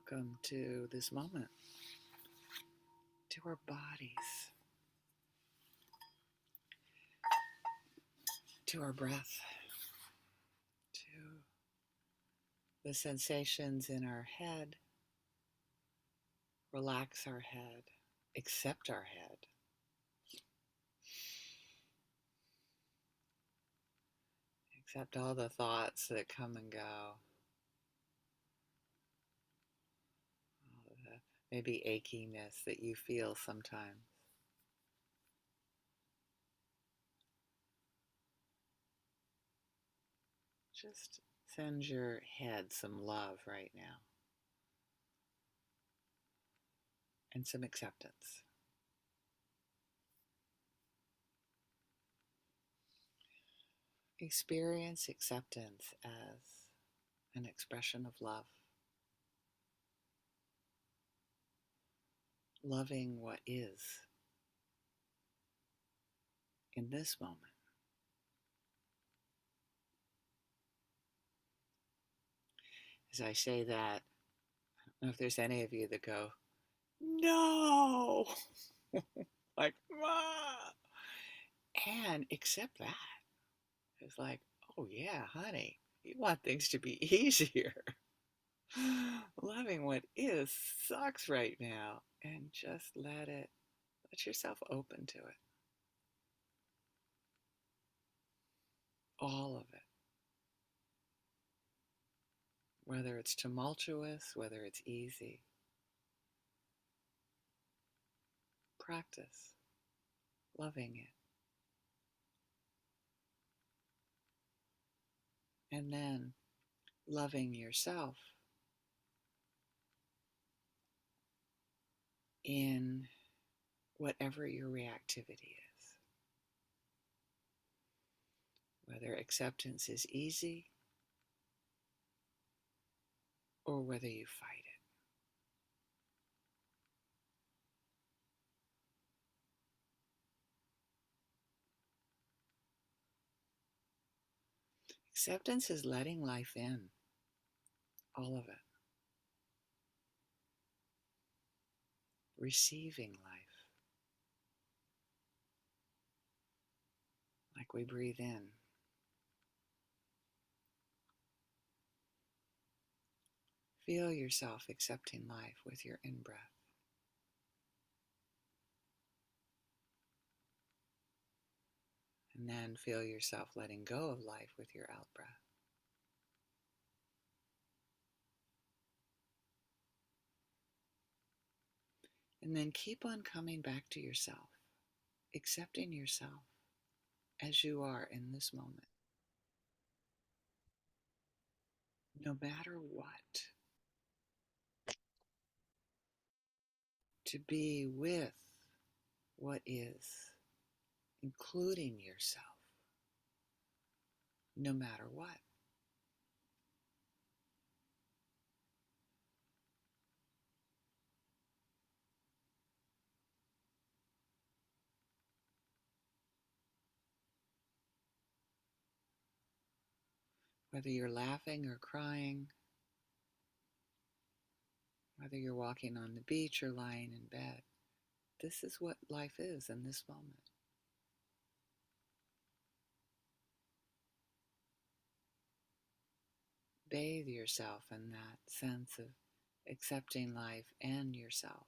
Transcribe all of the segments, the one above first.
Welcome to this moment, to our bodies, to our breath, to the sensations in our head. Relax our head, accept our head. Accept all the thoughts that come and go. All the maybe achiness that you feel sometimes. Just send your head some love right now and some acceptance. Experience acceptance as an expression of love. Loving what is in this moment. As I say that, I don't know if there's any of you that go, no, like, ah, and accept that. It's like, oh yeah, honey, you want things to be easier. Loving what is sucks right now, and just let yourself open to it. All of it. Whether it's tumultuous, whether it's easy. Practice loving it. And then loving yourself in whatever your reactivity is. Whether acceptance is easy or whether you fight it. Acceptance is letting life in, all of it. Receiving life. Like we breathe in. Feel yourself accepting life with your in-breath. And then feel yourself letting go of life with your out-breath. And then keep on coming back to yourself, accepting yourself as you are in this moment. No matter what, to be with what is, including yourself, no matter what. Whether you're laughing or crying, whether you're walking on the beach or lying in bed, this is what life is in this moment. Bathe yourself in that sense of accepting life and yourself.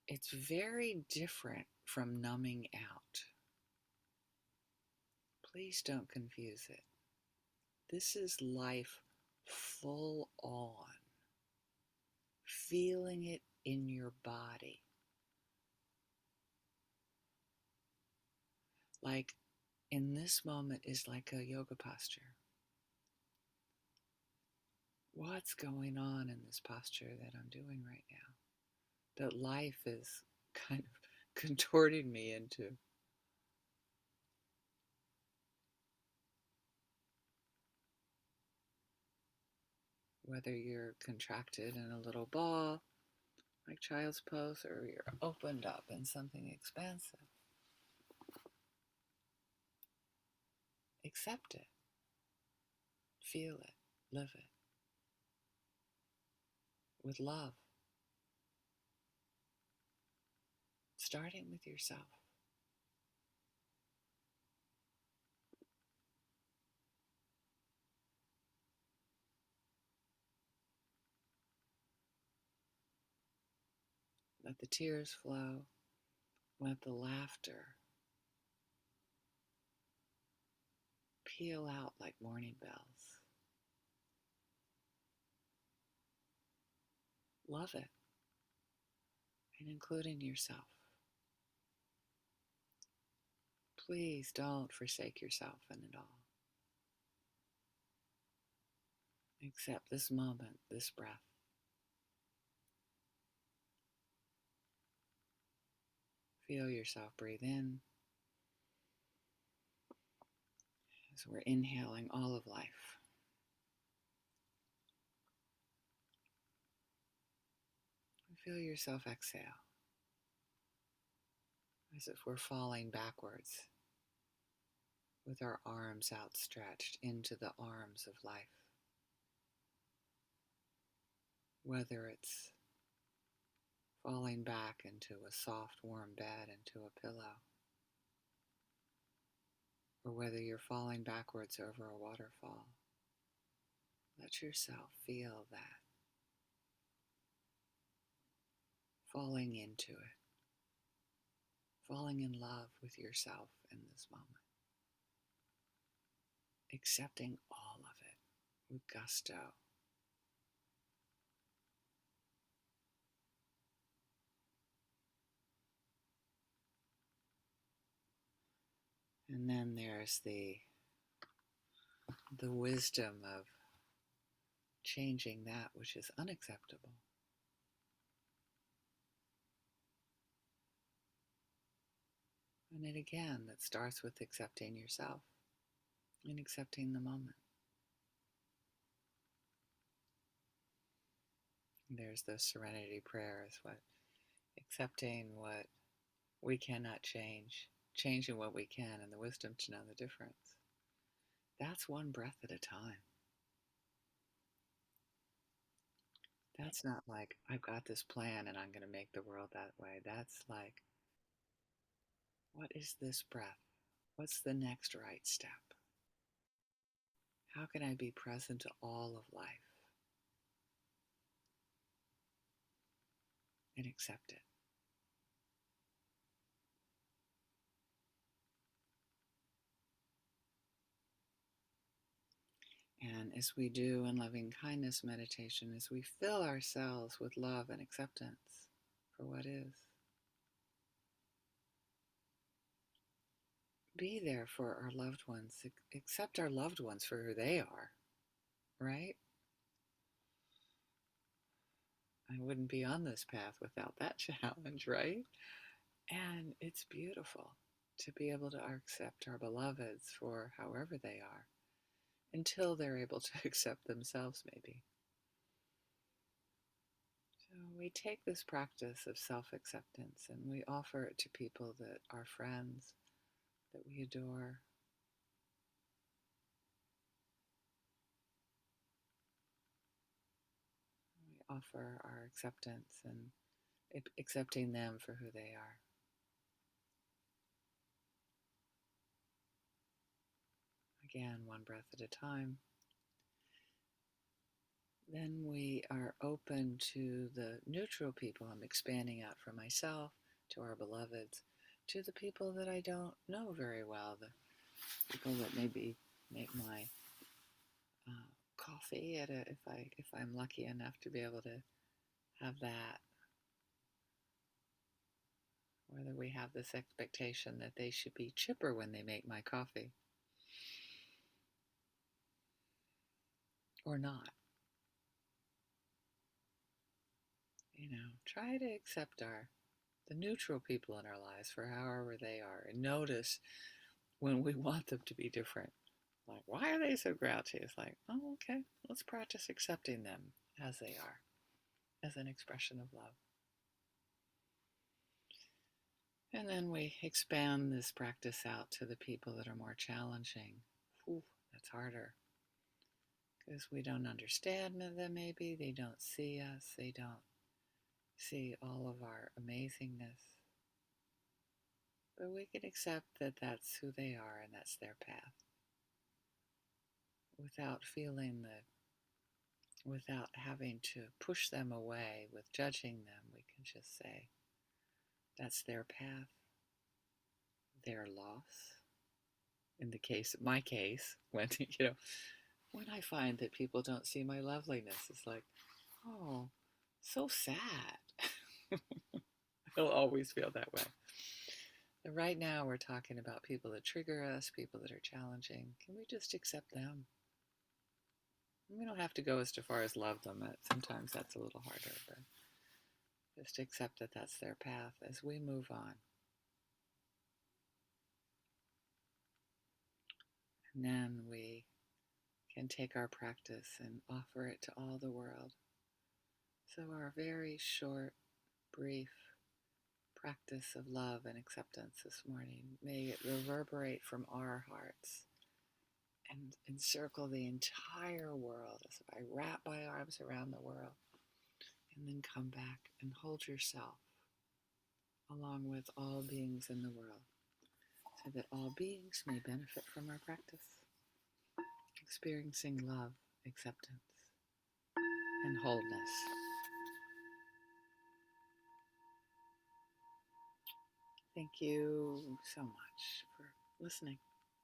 It's very different from numbing out. Please don't confuse it. This is life full on, feeling it in your body. Like in this moment is like a yoga posture. What's going on in this posture that I'm doing right now? That life is kind of contorting me into. Whether you're contracted in a little ball, like child's pose, or you're opened up in something expansive. accept it, feel it, live it with love, starting with yourself. Let the tears flow, let the laughter peal out like morning bells. Love it, and including yourself. Please don't forsake yourself in it all. Accept this moment, this breath. Feel yourself breathe in as we're inhaling all of life. Feel yourself exhale as if we're falling backwards with our arms outstretched into the arms of life. Whether it's falling back into a soft, warm bed, into a pillow, or whether you're falling backwards over a waterfall, let yourself feel that, falling into it, falling in love with yourself in this moment, accepting all of it with gusto. And then there's the wisdom of changing that which is unacceptable. And it again, that starts with accepting yourself and accepting the moment. There's the serenity prayer is what accepting what we cannot change, changing what we can, and the wisdom to know the difference. That's one breath at a time. That's not like, I've got this plan and I'm going to make the world that way. That's like, what is this breath? What's the next right step? How can I be present to all of life and accept it? And as we do in loving kindness meditation, as we fill ourselves with love and acceptance for what is, be there for our loved ones, accept our loved ones for who they are, right? I wouldn't be on this path without that challenge, right? And it's beautiful to be able to accept our beloveds for however they are until they're able to accept themselves, maybe. So we take this practice of self-acceptance and we offer it to people that are friends, that we adore. We offer our acceptance and accepting them for who they are. Again, one breath at a time. Then we are open to the neutral people. I'm expanding out from myself to our beloveds, to the people that I don't know very well, the people that maybe make my coffee at if I'm lucky enough to be able to have that. Whether we have this expectation that they should be chipper when they make my coffee or not. Try to accept the neutral people in our lives for however they are, and notice when we want them to be different. Like, why are they so grouchy? It's like, oh, okay, let's practice accepting them as they are, as an expression of love. And then we expand this practice out to the people that are more challenging it's harder because we don't understand them, maybe. They don't see us. They don't see all of our amazingness. But we can accept that that's who they are and that's their path without feeling without having to push them away with judging them. We can just say, that's their path, their loss. In my case, when, when I find that people don't see my loveliness, it's like, oh, so sad. It'll always feel that way. And right now we're talking about people that trigger us, people that are challenging. Can we just accept them? We don't have to go as far as love them. Sometimes that's a little harder, but just accept that that's their path as we move on. And then we can take our practice and offer it to all the world. So our very short, brief practice of love and acceptance this morning, may it reverberate from our hearts and encircle the entire world as if I wrap my arms around the world and then come back and hold yourself along with all beings in the world so that all beings may benefit from our practice, experiencing love, acceptance, and wholeness. Thank you so much for listening.